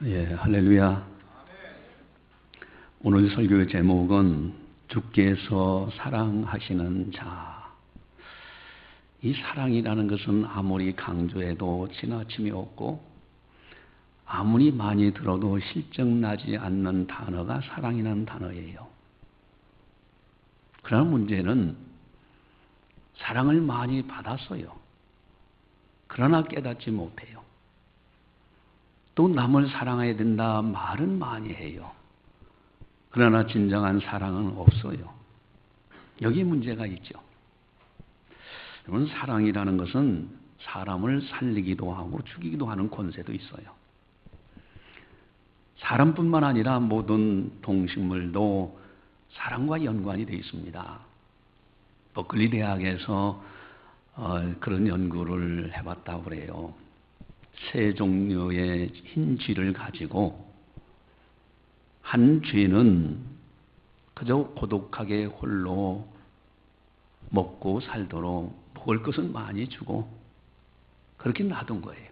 예, 할렐루야. 오늘 설교의 제목은 주께서 사랑하시는 자. 이 사랑이라는 것은 아무리 강조해도 지나침이 없고 아무리 많이 들어도 실증나지 않는 단어가 사랑이라는 단어예요. 그러나 문제는 사랑을 많이 받았어요. 그러나 깨닫지 못해요. 또 남을 사랑해야 된다 말은 많이 해요. 그러나 진정한 사랑은 없어요. 여기 문제가 있죠. 여러분, 사랑이라는 것은 사람을 살리기도 하고 죽이기도 하는 권세도 있어요. 사람뿐만 아니라 모든 동식물도 사랑과 연관이 되어 있습니다. 버클리 대학에서 그런 연구를 해봤다고 그래요. 세 종류의 흰 쥐를 가지고 한 쥐는 그저 고독하게 홀로 먹고 살도록 먹을 것은 많이 주고 그렇게 놔둔 거예요.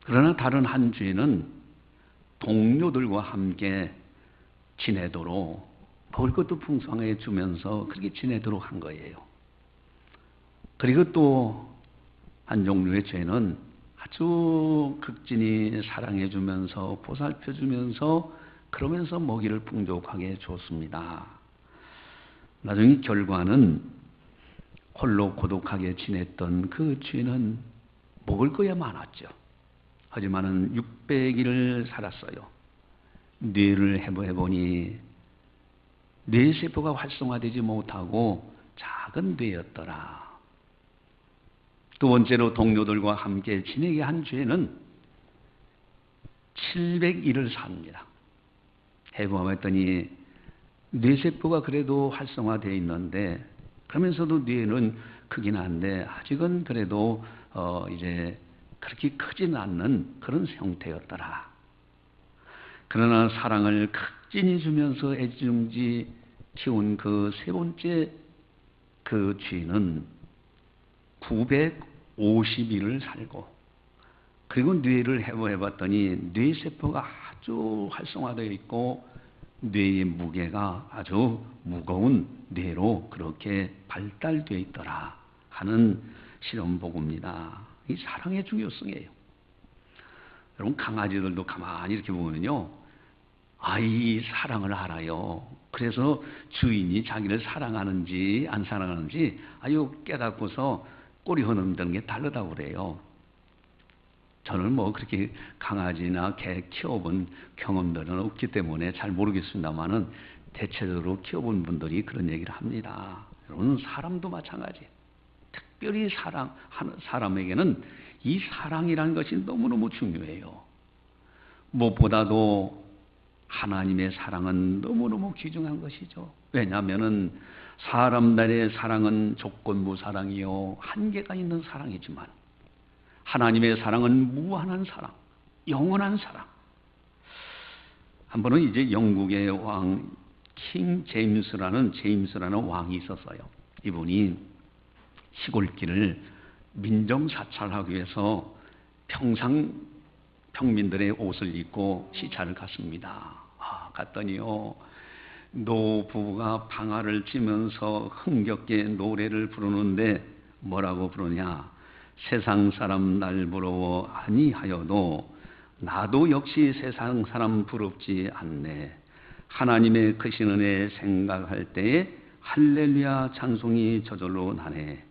그러나 다른 한 쥐는 동료들과 함께 지내도록 먹을 것도 풍성하게 주면서 그렇게 지내도록 한 거예요. 그리고 또 한 종류의 죄는 아주 극진히 사랑해주면서 보살펴주면서 그러면서 먹이를 풍족하게 줬습니다. 나중에 결과는 홀로 고독하게 지냈던 그 죄는 먹을 거야 많았죠. 하지만은 600일을 살았어요. 뇌를 해보니 뇌세포가 활성화되지 못하고 작은 뇌였더라. 두 번째로 동료들과 함께 지내게 한 죄는 700일을 삽니다. 해보았더니 뇌세포가 그래도 활성화되어 있는데 그러면서도 뇌는 크긴 한데 아직은 그래도 이제 그렇게 크지는 않는 그런 형태였더라. 그러나 사랑을 극진히 주면서 애지중지 키운 그 세 번째 그 쥐는 950일을 살고 그리고 뇌를 해봤더니 뇌세포가 아주 활성화되어 있고 뇌의 무게가 아주 무거운 뇌로 그렇게 발달되어 있더라 하는 실험 보고입니다. 이 사랑의 중요성이에요. 여러분, 강아지들도 가만히 이렇게 보면요, 이 사랑을 알아요. 그래서 주인이 자기를 사랑하는지 안 사랑하는지 깨닫고서 꼬리 흔드는 게 다르다고 그래요. 저는 그렇게 강아지나 개 키워본 경험들은 없기 때문에 잘 모르겠습니다만은 대체적으로 키워본 분들이 그런 얘기를 합니다. 여러분, 사람도 마찬가지예요. 특별히 사람에게는 이 사랑이라는 것이 너무너무 중요해요. 무엇보다도 하나님의 사랑은 너무너무 귀중한 것이죠. 왜냐하면은 사람들의 사랑은 조건부 사랑이요, 한계가 있는 사랑이지만 하나님의 사랑은 무한한 사랑, 영원한 사랑. 한 번은 이제 영국의 왕 킹 제임스라는 왕이 있었어요. 이분이 시골길을 민정사찰하기 위해서 평민들의 옷을 입고 시찰을 갔습니다. 갔더니요, 노부부가 방아를 찌면서 흥겹게 노래를 부르는데 뭐라고 부르냐? 세상 사람 날 부러워 아니하여도 나도 역시 세상 사람 부럽지 않네. 하나님의 크신 은혜 생각할 때에 할렐루야 찬송이 저절로 나네.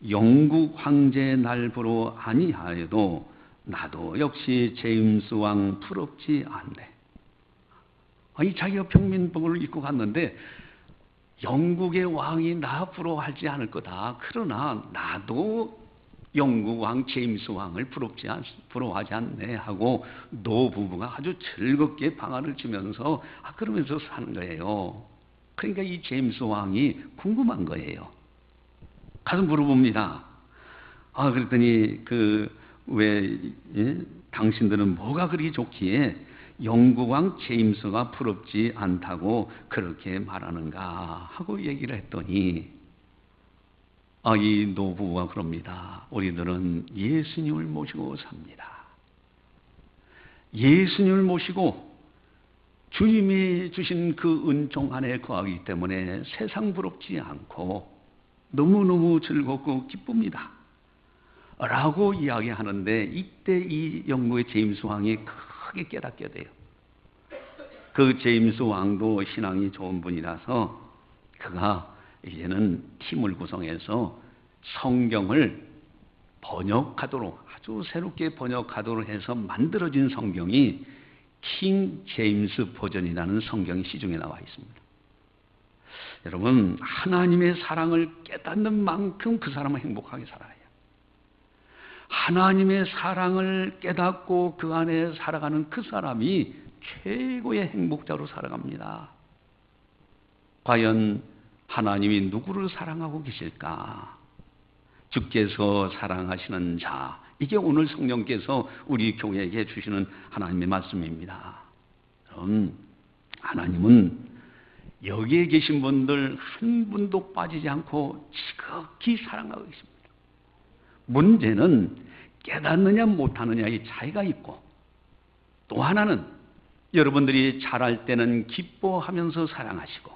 영국 황제 날 부러워 아니하여도 나도 역시 제임스 왕 부럽지 않네. 자기가 평민복을 입고 갔는데 영국의 왕이 나 부러워하지 않을 거다. 그러나 나도 영국 왕 제임스 왕을 부러워하지 않네 하고 노부부가 아주 즐겁게 방아를 치면서 그러면서 사는 거예요. 그러니까 이 제임스 왕이 궁금한 거예요. 가서 물어봅니다. 그랬더니 당신들은 뭐가 그리 좋기에 영국 왕 제임스가 부럽지 않다고 그렇게 말하는가 하고 얘기를 했더니 이 노부가 그럽니다. 우리들은 예수님을 모시고 삽니다. 예수님을 모시고 주님이 주신 그 은총 안에 거하기 때문에 세상 부럽지 않고 너무너무 즐겁고 기쁩니다 라고 이야기하는데, 이때 이 영국의 제임스 왕이 크게 깨닫게 돼요. 그 제임스 왕도 신앙이 좋은 분이라서 그가 이제는 팀을 구성해서 성경을 번역하도록, 아주 새롭게 번역하도록 해서 만들어진 성경이 킹 제임스 버전이라는 성경이 시중에 나와 있습니다. 여러분, 하나님의 사랑을 깨닫는 만큼 그 사람은 행복하게 살아요. 하나님의 사랑을 깨닫고 그 안에 살아가는 그 사람이 최고의 행복자로 살아갑니다. 과연 하나님이 누구를 사랑하고 계실까? 주께서 사랑하시는 자, 이게 오늘 성령께서 우리 교회에게 주시는 하나님의 말씀입니다. 그럼 하나님은 여기에 계신 분들 한 분도 빠지지 않고 지극히 사랑하고 계십니다. 문제는 깨닫느냐 못하느냐의 차이가 있고, 또 하나는 여러분들이 잘할 때는 기뻐하면서 사랑하시고,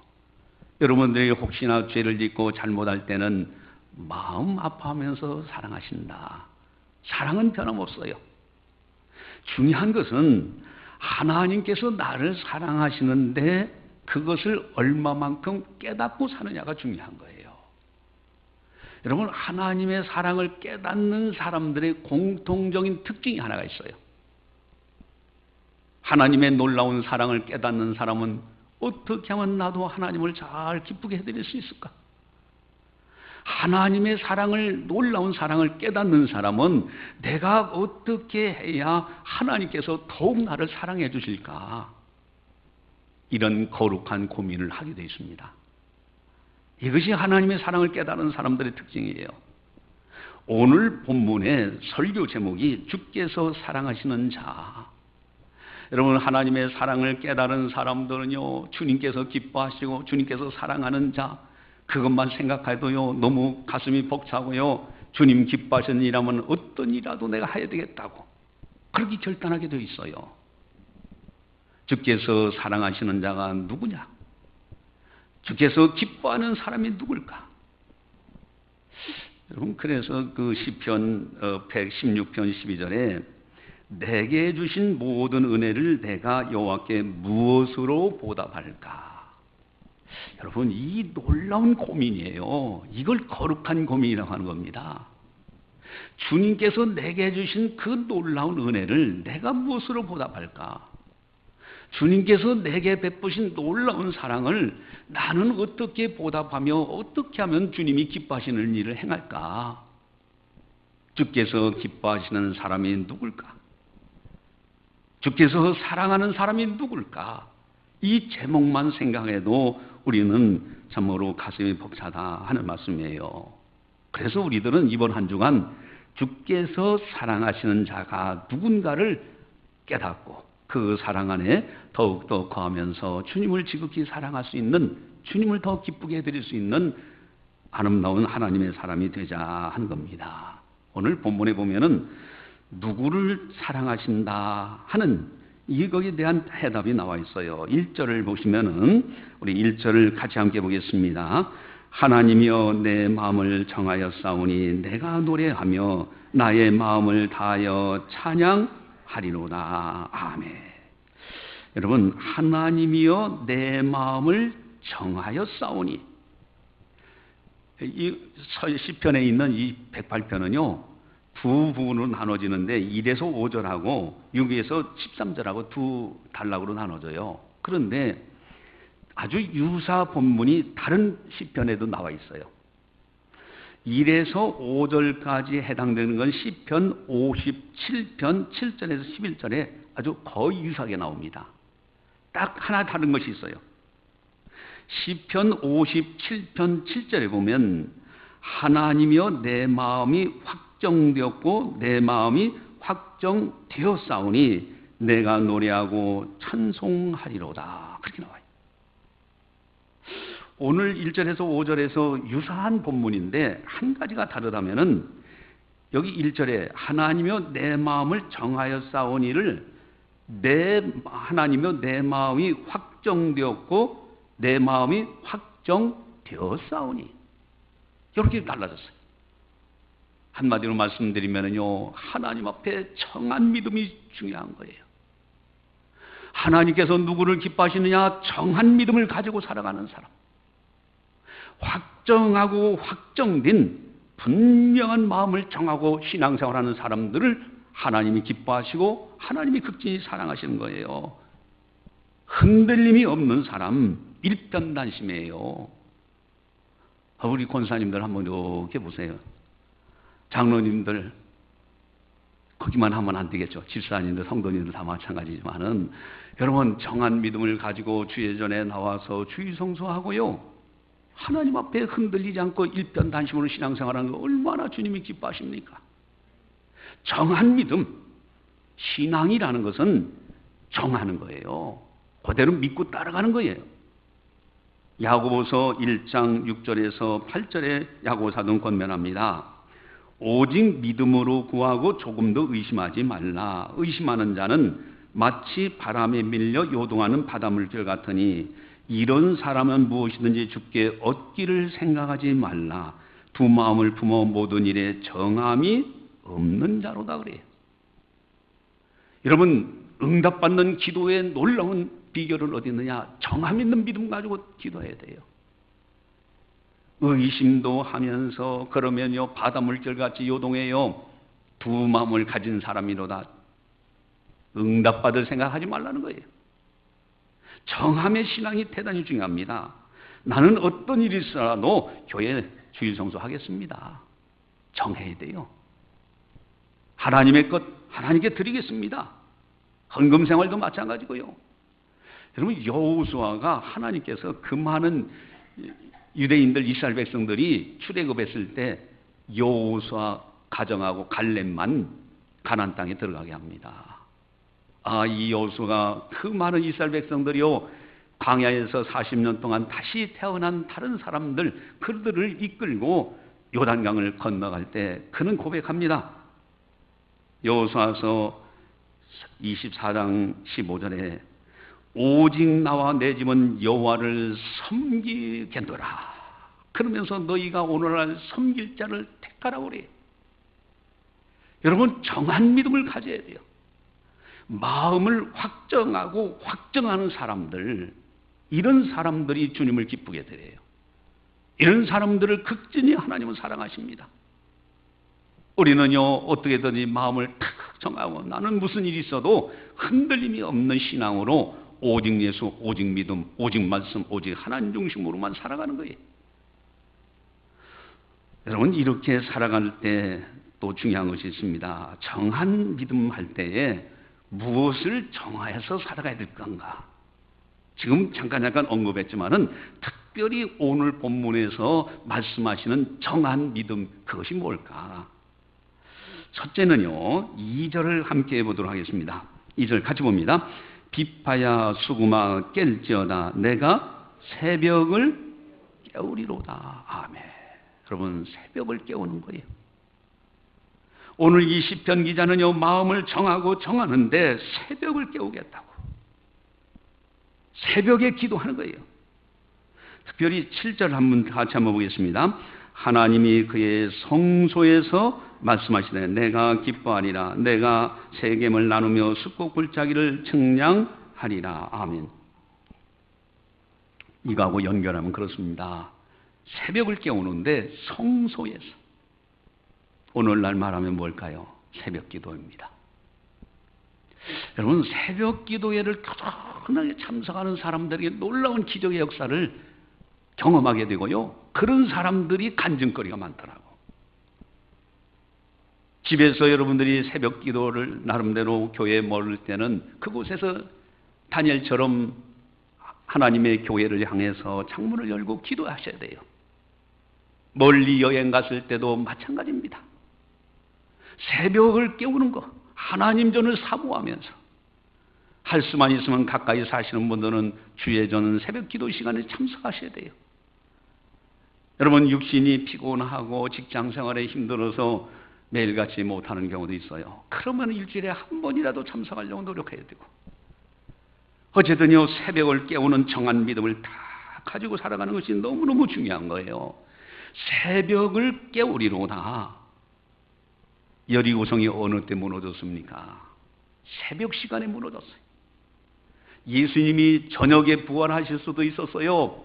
여러분들이 혹시나 죄를 짓고 잘못할 때는 마음 아파하면서 사랑하신다. 사랑은 변함없어요. 중요한 것은 하나님께서 나를 사랑하시는데 그것을 얼마만큼 깨닫고 사느냐가 중요한 거예요. 여러분, 하나님의 사랑을 깨닫는 사람들의 공통적인 특징이 하나가 있어요. 하나님의 놀라운 사랑을 깨닫는 사람은 어떻게 하면 나도 하나님을 잘 기쁘게 해드릴 수 있을까? 하나님의 사랑을, 놀라운 사랑을 깨닫는 사람은 내가 어떻게 해야 하나님께서 더욱 나를 사랑해 주실까? 이런 거룩한 고민을 하게 되어 있습니다. 이것이 하나님의 사랑을 깨달은 사람들의 특징이에요. 오늘 본문의 설교 제목이 주께서 사랑하시는 자. 여러분, 하나님의 사랑을 깨달은 사람들은요, 주님께서 기뻐하시고 주님께서 사랑하는 자, 그것만 생각해도요 너무 가슴이 벅차고요, 주님 기뻐하시는 일하면 어떤 일이라도 내가 해야 되겠다고 그렇게 결단하게 되어 있어요. 주께서 사랑하시는 자가 누구냐? 주께서 기뻐하는 사람이 누굴까? 여러분, 그래서 그 시편 116편 12절에 내게 주신 모든 은혜를 내가 여호와께 무엇으로 보답할까? 여러분, 이 놀라운 고민이에요. 이걸 거룩한 고민이라고 하는 겁니다. 주님께서 내게 주신 그 놀라운 은혜를 내가 무엇으로 보답할까? 주님께서 내게 베푸신 놀라운 사랑을 나는 어떻게 보답하며 어떻게 하면 주님이 기뻐하시는 일을 행할까? 주께서 기뻐하시는 사람이 누굴까? 주께서 사랑하는 사람이 누굴까? 이 제목만 생각해도 우리는 참으로 가슴이 벅차다 하는 말씀이에요. 그래서 우리들은 이번 한 주간 주께서 사랑하시는 자가 누군가를 깨닫고 그 사랑 안에 더욱더 거하면서 주님을 지극히 사랑할 수 있는, 주님을 더 기쁘게 해드릴 수 있는 아름다운 하나님의 사람이 되자 하는 겁니다. 오늘 본문에 보면은 누구를 사랑하신다 하는 이거에 대한 해답이 나와 있어요. 1절을 보시면은 우리 1절을 같이 함께 보겠습니다. 하나님이여 내 마음을 정하여 싸우니 내가 노래하며 나의 마음을 다하여 찬양하리로다. 아멘. 여러분, 하나님이여 내 마음을 정하여 싸우니, 이 시편에 있는 이 108편은요 두 부분으로 나눠지는데 1에서 5절하고 6에서 13절하고 두 단락으로 나눠져요. 그런데 아주 유사 본문이 다른 시편에도 나와 있어요. 1에서 5절까지 해당되는 건 시편 57편 7절에서 11절에 아주 거의 유사하게 나옵니다. 딱 하나 다른 것이 있어요. 시편 57편 7절에 보면 하나님이여 내 마음이 확정되었고 내 마음이 확정되었사오니 내가 노래하고 찬송하리로다. 그렇게 나와요. 오늘 1절에서 5절에서 유사한 본문인데 한 가지가 다르다면은 여기 1절에 하나님이여 내 마음을 정하여 싸우니를 하나님의 내 마음이 확정되었고 내 마음이 확정되었사오니. 이렇게 달라졌어요. 한마디로 말씀드리면요, 하나님 앞에 정한 믿음이 중요한 거예요. 하나님께서 누구를 기뻐하시느냐? 정한 믿음을 가지고 살아가는 사람. 확정하고 확정된 분명한 마음을 정하고 신앙생활하는 사람들을 하나님이 기뻐하시고 하나님이 극진히 사랑하시는 거예요. 흔들림이 없는 사람, 일편단심이에요. 우리 권사님들 한번 이렇게 보세요. 장로님들 거기만 하면 안 되겠죠. 집사님들, 성도님들 다 마찬가지지만은, 여러분 정한 믿음을 가지고 주의 전에 나와서 주의 성수하고요, 하나님 앞에 흔들리지 않고 일편단심으로 신앙생활하는 거 얼마나 주님이 기뻐하십니까? 정한 믿음, 신앙이라는 것은 정하는 거예요. 그대로 믿고 따라가는 거예요. 야고보서 1장 6절에서 8절에 야고보 사도는 권면합니다. 오직 믿음으로 구하고 조금도 의심하지 말라. 의심하는 자는 마치 바람에 밀려 요동하는 바닷물결 같으니 이런 사람은 무엇이든지 주께 얻기를 생각하지 말라. 두 마음을 품어 모든 일에 정함이 없는 자로다 그래요. 여러분, 응답받는 기도의 놀라운 비결은 어디 있느냐? 정함 있는 믿음 가지고 기도해야 돼요. 의심도 하면서 그러면요, 바닷물결같이 요동해요. 두 마음을 가진 사람이로다. 응답받을 생각하지 말라는 거예요. 정함의 신앙이 대단히 중요합니다. 나는 어떤 일이 있어도 교회 주일 성수하겠습니다. 정해야 돼요. 하나님의 것 하나님께 드리겠습니다. 헌금 생활도 마찬가지고요. 여러분, 여호수아가 하나님께서 그 많은 유대인들, 이스라엘 백성들이 출애굽했을 때 여호수아 가정하고 갈렙만 가나안 땅에 들어가게 합니다. 이 여호수아가 그 많은 이스라엘 백성들이요, 광야에서 40년 동안 다시 태어난 다른 사람들, 그들을 이끌고 요단강을 건너갈 때 그는 고백합니다. 여호수아서 24장 15절에 오직 나와 내 집은 여호와를 섬기겠노라. 그러면서 너희가 오늘날 섬길 자를 택하라고 그래요. 여러분, 정한 믿음을 가져야 돼요. 마음을 확정하고 확정하는 사람들, 이런 사람들이 주님을 기쁘게 드려요. 이런 사람들을 극진히 하나님은 사랑하십니다. 우리는요, 어떻게든지 마음을 탁 정하고 나는 무슨 일이 있어도 흔들림이 없는 신앙으로 오직 예수, 오직 믿음, 오직 말씀, 오직 하나님 중심으로만 살아가는 거예요. 여러분, 이렇게 살아갈 때 또 중요한 것이 있습니다. 정한 믿음 할 때에 무엇을 정하여서 살아가야 될 건가? 지금 잠깐 언급했지만은 특별히 오늘 본문에서 말씀하시는 정한 믿음, 그것이 뭘까? 첫째는요, 2절을 함께 해보도록 하겠습니다. 2절 같이 봅니다. 비파야 수구마 깰지어다 내가 새벽을 깨우리로다. 아멘. 여러분, 새벽을 깨우는 거예요. 오늘 이 시편 기자는요, 마음을 정하고 정하는데 새벽을 깨우겠다고. 새벽에 기도하는 거예요. 특별히 7절 같이 한번 보겠습니다. 하나님이 그의 성소에서 말씀하시되 내가 기뻐하리라. 내가 세겜을 나누며 숫곡 굴짜기를 측량하리라. 아멘. 이거하고 연결하면 그렇습니다. 새벽을 깨우는데 성소에서. 오늘날 말하면 뭘까요? 새벽 기도입니다. 여러분, 새벽 기도회를 꾸준하게 참석하는 사람들에게 놀라운 기적의 역사를 경험하게 되고요, 그런 사람들이 간증거리가 많더라고. 집에서 여러분들이 새벽 기도를 나름대로 교회에 머물 때는 그곳에서 다니엘처럼 하나님의 교회를 향해서 창문을 열고 기도하셔야 돼요. 멀리 여행 갔을 때도 마찬가지입니다. 새벽을 깨우는 거, 하나님 전을 사모하면서 할 수만 있으면 가까이 사시는 분들은 주의 전 새벽 기도 시간에 참석하셔야 돼요. 여러분, 육신이 피곤하고 직장 생활에 힘들어서 매일같이 못하는 경우도 있어요. 그러면 일주일에 한 번이라도 참석하려고 노력해야 되고, 어쨌든요, 새벽을 깨우는 정한 믿음을 다 가지고 살아가는 것이 너무너무 중요한 거예요. 새벽을 깨우리로다. 여리고성이 어느 때 무너졌습니까? 새벽 시간에 무너졌어요. 예수님이 저녁에 부활하실 수도 있었어요.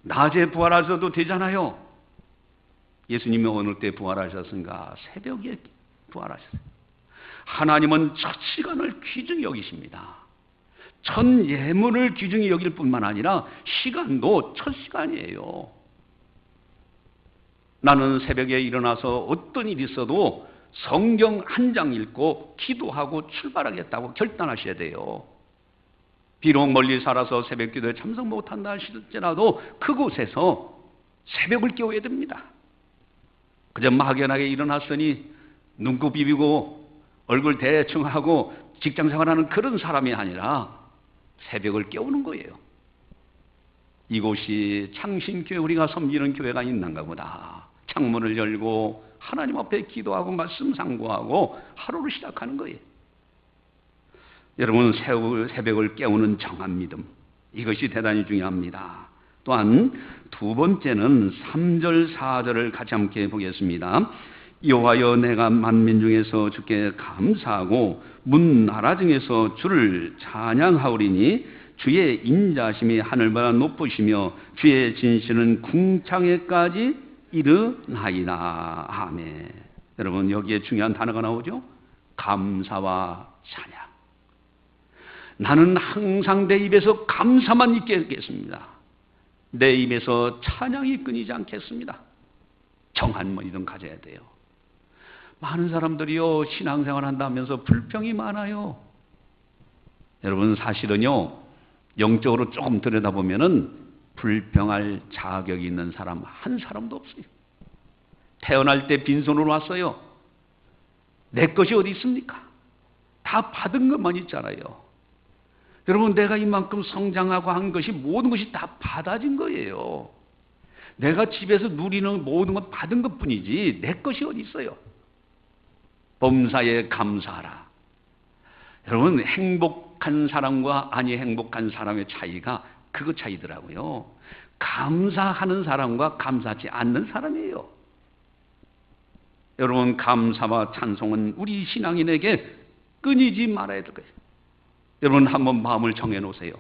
낮에 부활하셔도 되잖아요. 예수님이 어느 때 부활하셨습니까? 새벽에 부활하셨어요. 하나님은 첫 시간을 귀중히 여기십니다. 첫 예물을 귀중히 여길 뿐만 아니라 시간도 첫 시간이에요. 나는 새벽에 일어나서 어떤 일이 있어도 성경 한 장 읽고 기도하고 출발하겠다고 결단하셔야 돼요. 비록 멀리 살아서 새벽 기도에 참석 못한다 할지라도 그곳에서 새벽을 깨워야 됩니다. 그저 막연하게 일어났으니 눈곱 비비고 얼굴 대충 하고 직장 생활하는 그런 사람이 아니라 새벽을 깨우는 거예요. 이곳이 창신교회, 우리가 섬기는 교회가 있는가 보다. 창문을 열고 하나님 앞에 기도하고 말씀 상고하고 하루를 시작하는 거예요. 여러분, 새벽을 깨우는 정한 믿음, 이것이 대단히 중요합니다. 또한 두 번째는 3절 4절을 같이 함께 보겠습니다. 여호와여, 내가 만민 중에서 주께 감사하고 문 나라 중에서 주를 찬양하오리니 주의 인자심이 하늘보다 높으시며 주의 진실은 궁창에까지 이르나이다. 아멘. 여러분, 여기에 중요한 단어가 나오죠? 감사와 찬양. 나는 항상 내 입에서 감사만 있겠습니다. 내 입에서 찬양이 끊이지 않겠습니다. 정한 믿음 가져야 돼요. 많은 사람들이요, 신앙생활 한다면서 불평이 많아요. 여러분, 사실은요, 영적으로 조금 들여다보면은 불평할 자격이 있는 사람 한 사람도 없어요. 태어날 때 빈손으로 왔어요. 내 것이 어디 있습니까? 다 받은 것만 있잖아요. 여러분, 내가 이만큼 성장하고 한 것이 모든 것이 다 받아진 거예요. 내가 집에서 누리는 모든 건 받은 것뿐이지 내 것이 어디 있어요? 범사에 감사하라. 여러분, 행복한 사람과 아니 행복한 사람의 차이가 그거 차이더라고요. 감사하는 사람과 감사하지 않는 사람이에요. 여러분, 감사와 찬송은 우리 신앙인에게 끊이지 말아야 될 거예요. 여러분, 한번 마음을 정해 놓으세요.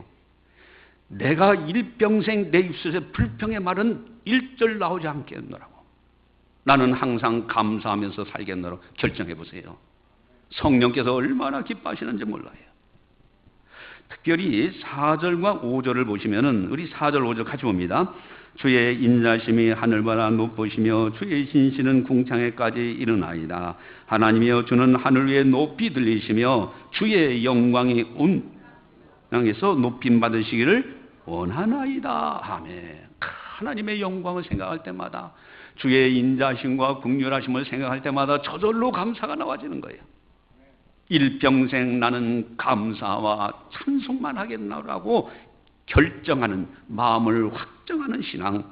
내가 일평생 내 입술에 불평의 말은 일절 나오지 않겠노라고. 나는 항상 감사하면서 살겠노라고 결정해 보세요. 성령께서 얼마나 기뻐하시는지 몰라요. 특별히 4절과 5절을 보시면은, 우리 4절 5절 같이 봅니다. 주의 인자심이 하늘보다 높으시며 주의 신실은 궁창에까지 이르나이다. 하나님이여, 주는 하늘 위에 높이 들리시며 주의 영광이 온 땅에서 높임 받으시기를 원하나이다. 아멘. 하나님의 영광을 생각할 때마다, 주의 인자심과 긍휼하심을 생각할 때마다 저절로 감사가 나와지는 거예요. 일평생 나는 감사와 찬송만 하겠나라고 결정하는, 마음을 확정하는 신앙,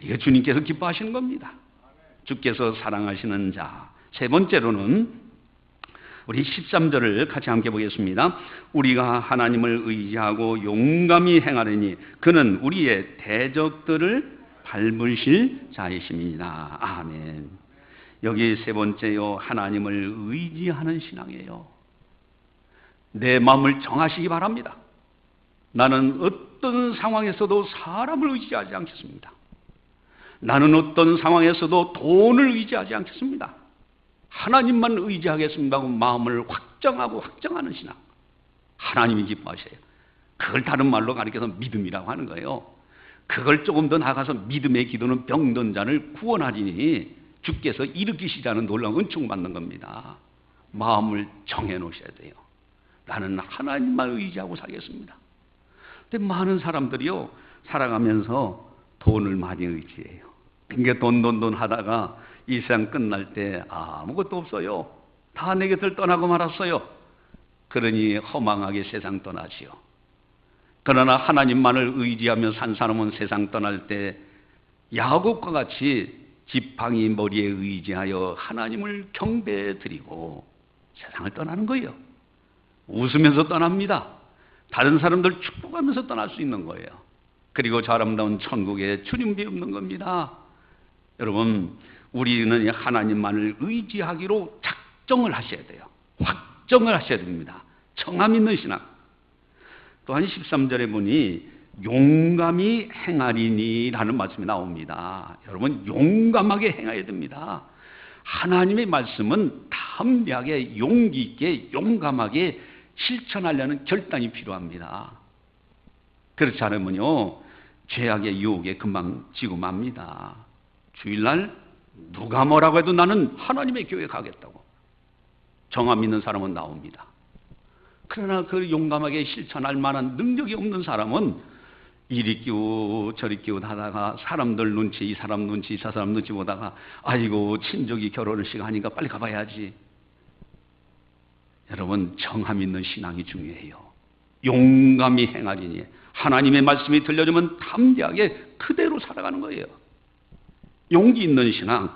이게 주님께서 기뻐하시는 겁니다. 주께서 사랑하시는 자. 세 번째로는 우리 13절을 같이 함께 보겠습니다. 우리가 하나님을 의지하고 용감히 행하려니 그는 우리의 대적들을 밟으실 자이십니다. 아멘. 여기 세 번째요, 하나님을 의지하는 신앙이에요. 내 마음을 정하시기 바랍니다. 나는 어떤 상황에서도 사람을 의지하지 않겠습니다. 나는 어떤 상황에서도 돈을 의지하지 않겠습니다. 하나님만 의지하겠습니다 하고 마음을 확정하는 신앙. 하나님이 기뻐하셔요. 그걸 다른 말로 가리켜서 믿음이라고 하는 거예요. 그걸 조금 더 나가서 믿음의 기도는 병든 자를 구원하리니 주께서 일으키시자는 놀라운 은총 받는 겁니다. 마음을 정해 놓으셔야 돼요. 나는 하나님만 의지하고 살겠습니다. 근데 많은 사람들이요, 살아가면서 돈을 많이 의지해요. 그러니까 돈 하다가 이 세상 끝날 때 아무것도 없어요. 다 내 곁을 떠나고 말았어요. 그러니 허망하게 세상 떠나지요. 그러나 하나님만을 의지하며 산 사람은 세상 떠날 때 야곱과 같이 지팡이 머리에 의지하여 하나님을 경배드리고 세상을 떠나는 거예요. 웃으면서 떠납니다. 다른 사람들 축복하면서 떠날 수 있는 거예요. 그리고 저 아름다운 천국에 주님 배우는 겁니다. 여러분, 우리는 하나님만을 의지하기로 작정을 하셔야 돼요. 확정을 하셔야 됩니다. 청함 있는 신앙. 또한 13절에 보니 용감히 행하리니라는 말씀이 나옵니다. 여러분, 용감하게 행해야 됩니다. 하나님의 말씀은 담대하게 용기 있게 용감하게 실천하려는 결단이 필요합니다. 그렇지 않으면요, 죄악의 유혹에 금방 지고 맙니다. 주일날 누가 뭐라고 해도 나는 하나님의 교회 가겠다고 정함 있는 사람은 나옵니다. 그러나 그 용감하게 실천할 만한 능력이 없는 사람은 이리 끼고 저리 끼고 하다가 사람들 눈치, 이 사람 눈치, 저 사람 눈치 보다가 아이고 친족이 결혼식 하니까 빨리 가봐야지. 여러분, 정함 있는 신앙이 중요해요. 용감히 행하리니 하나님의 말씀이 들려주면 담대하게 그대로 살아가는 거예요. 용기 있는 신앙.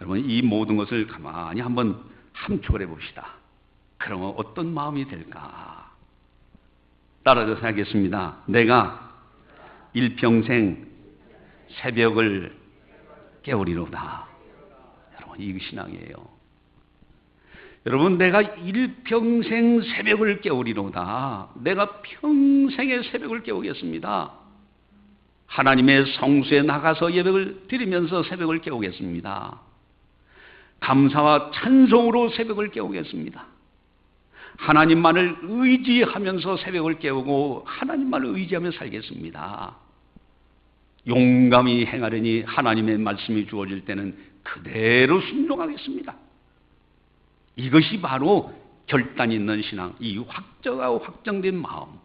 여러분, 이 모든 것을 가만히 한번 함축을 해봅시다. 그러면 어떤 마음이 될까? 따라서 생각하겠습니다. 내가 일평생 새벽을 깨우리로다. 여러분, 이 신앙이에요. 여러분, 내가 일평생 새벽을 깨우리로다. 내가 평생의 새벽을 깨우겠습니다. 하나님의 성수에 나가서 예배를 드리면서 새벽을 깨우겠습니다. 감사와 찬송으로 새벽을 깨우겠습니다. 하나님만을 의지하면서 새벽을 깨우고 하나님만을 의지하며 살겠습니다. 용감히 행하려니 하나님의 말씀이 주어질 때는 그대로 순종하겠습니다. 이것이 바로 결단 있는 신앙, 이 확정된 마음,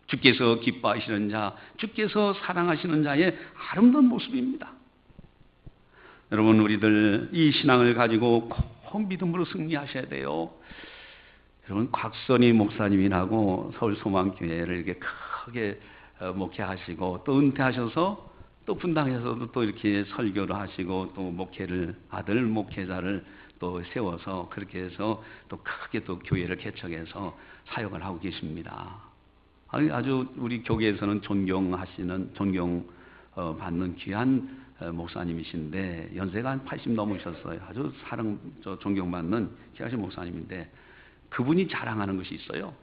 주께서 기뻐하시는 자, 주께서 사랑하시는 자의 아름다운 모습입니다. 여러분, 우리들 이 신앙을 가지고 꼭 믿음으로 승리하셔야 돼요. 여러분, 곽선희 목사님이라고 서울 소망교회를 이렇게 크게 목회하시고 또 은퇴하셔서 또 분당에서도 또 이렇게 설교를 하시고 또 목회를 아들 목회자를 또 세워서 그렇게 해서 또 크게 또 교회를 개척해서 사역을 하고 계십니다. 아주 우리 교계에서는 존경받는 귀한 목사님이신데 연세가 한 80 넘으셨어요. 아주 존경받는 귀하신 목사님인데 그분이 자랑하는 것이 있어요.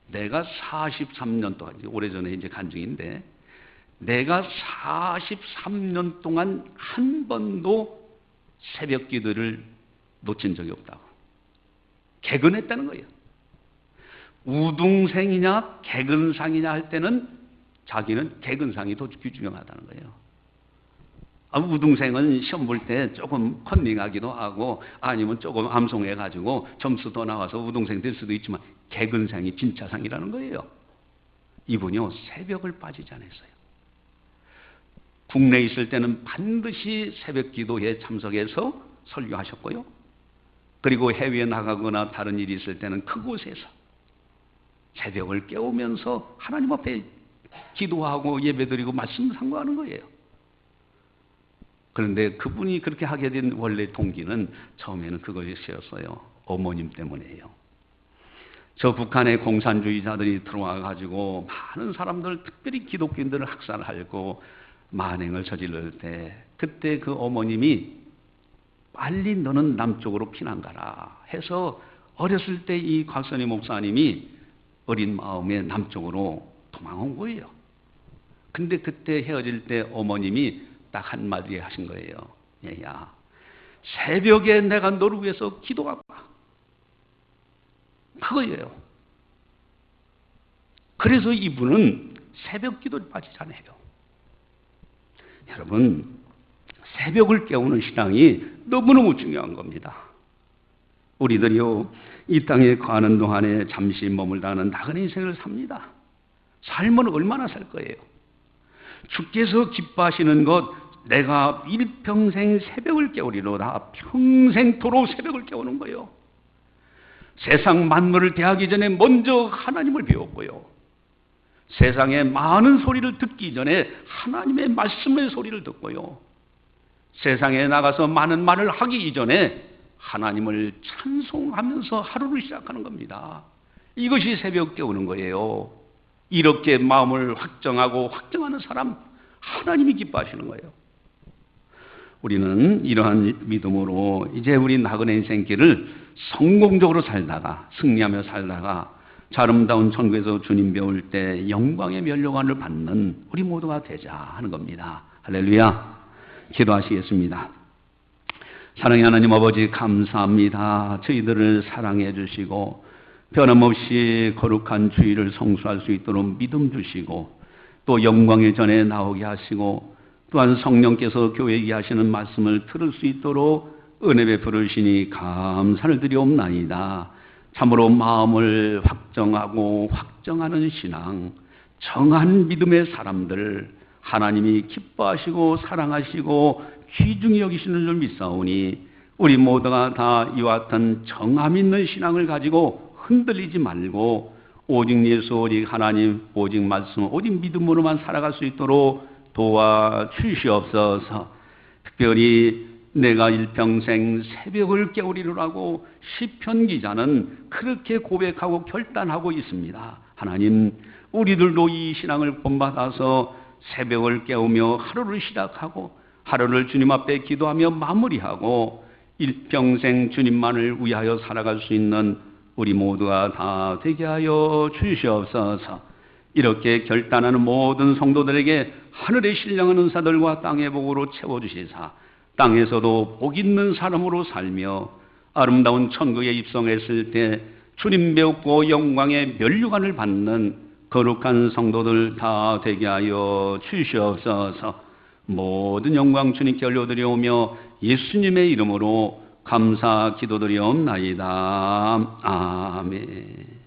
내가 43년 동안, 오래전에 이제 간증인데, 내가 43년 동안 한 번도 새벽 기도를 놓친 적이 없다고. 개근했다는 거예요. 우등생이냐 개근상이냐 할 때는 자기는 개근상이 더 귀중하다는 거예요. 우등생은 시험 볼 때 조금 컨닝하기도 하고 아니면 조금 암송해가지고 점수 더 나와서 우등생 될 수도 있지만 개근상이 진짜 상이라는 거예요. 이분이요, 새벽을 빠지지 않았어요. 국내에 있을 때는 반드시 새벽 기도에 참석해서 설교하셨고요. 그리고 해외에 나가거나 다른 일이 있을 때는 그곳에서 새벽을 깨우면서 하나님 앞에 기도하고 예배드리고 말씀 상고하는 거예요. 그런데 그분이 그렇게 하게 된 원래 동기는 처음에는 그것이었어요. 어머님 때문이에요. 저 북한의 공산주의자들이 들어와 가지고 많은 사람들, 특별히 기독교인들을 학살하고 만행을 저지를 때 그때 그 어머님이 빨리 너는 남쪽으로 피난 가라 해서 어렸을 때 이 곽선희 목사님이 어린 마음에 남쪽으로 도망온 거예요. 근데 그때 헤어질 때 어머님이 딱 한마디 하신 거예요. 얘야, 새벽에 내가 너를 위해서 기도하고 그거예요. 그래서 이분은 새벽 기도를 빠지지 않아요. 여러분, 새벽을 깨우는 신앙이 너무너무 중요한 겁니다. 우리들이요, 이 땅에 거하는 동안에 잠시 머물다는 나그네 인생을 삽니다. 삶은 얼마나 살 거예요? 주께서 기뻐하시는 것, 내가 일평생 새벽을 깨우리로다. 평생토록 새벽을 깨우는 거예요. 세상 만물을 대하기 전에 먼저 하나님을 배웠고요. 세상의 많은 소리를 듣기 전에 하나님의 말씀의 소리를 듣고요. 세상에 나가서 많은 말을 하기 이전에 하나님을 찬송하면서 하루를 시작하는 겁니다. 이것이 새벽 깨우는 거예요. 이렇게 마음을 확정하고 확정하는 사람, 하나님이 기뻐하시는 거예요. 우리는 이러한 믿음으로 이제 우리 나그네 인생길을 성공적으로 살다가, 승리하며 살다가 아름다운 천국에서 주님 배울 때 영광의 면류관을 받는 우리 모두가 되자 하는 겁니다. 할렐루야. 기도하시겠습니다. 사랑의 하나님 아버지, 감사합니다. 저희들을 사랑해 주시고 변함없이 거룩한 주의를 성수할 수 있도록 믿음 주시고 또 영광의 전에 나오게 하시고 또한 성령께서 교회에 하시는 말씀을 들을 수 있도록 은혜 베풀으시니 감사를 드리옵나이다. 참으로 마음을 확정하고 확정하는 신앙, 정한 믿음의 사람들, 하나님이 기뻐하시고 사랑하시고 귀중히 여기시는 줄 믿사오니 우리 모두가 다 이와 같은 정함 있는 신앙을 가지고 흔들리지 말고 오직 예수, 오직 하나님, 오직 말씀, 오직 믿음으로만 살아갈 수 있도록 도와주시옵소서. 특별히 내가 일평생 새벽을 깨우리라고 시편 기자는 그렇게 고백하고 결단하고 있습니다. 하나님, 우리들도 이 신앙을 본받아서 새벽을 깨우며 하루를 시작하고 하루를 주님 앞에 기도하며 마무리하고 일평생 주님만을 위하여 살아갈 수 있는 우리 모두가 다 되게 하여 주시옵소서. 이렇게 결단하는 모든 성도들에게 하늘의 신령한 은사들과 땅의 복으로 채워주시사 땅에서도 복 있는 사람으로 살며 아름다운 천국에 입성했을 때 주님 배우고 영광의 면류관을 받는 거룩한 성도들 다 되게 하여 주시옵소서. 모든 영광 주님께 올려드리오며 예수님의 이름으로 감사 기도드리옵나이다. 아멘.